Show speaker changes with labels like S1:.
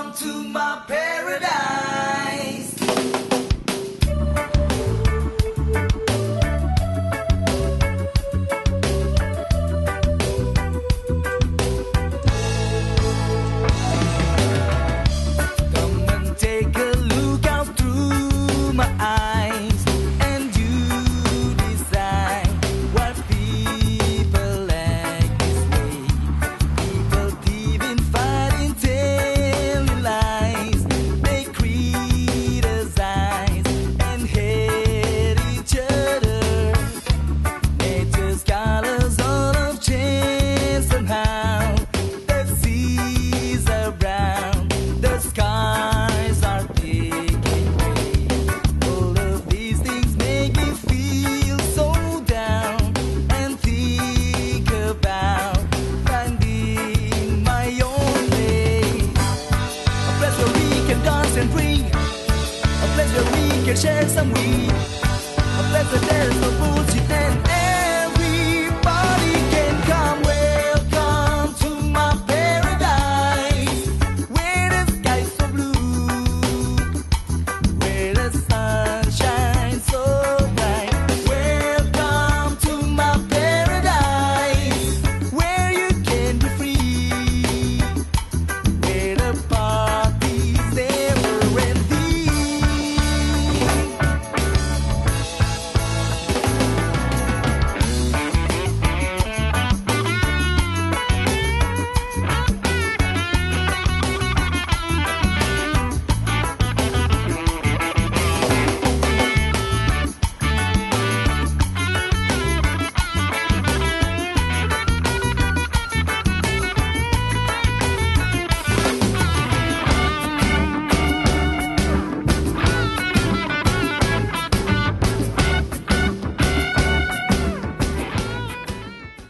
S1: Welcome to my paradise. Come and take a look out through my eyes, and you decide what people like this way. People thieving, fighting, telling lies. They criticize and hate each other. Nature's colors all have changed somehow. The seas are brown, the skies are taking gray. All of these things make me feel so down and think about finding my own place. A place where we can dance and free, a place where we can share some weed, a place where there's no bullshit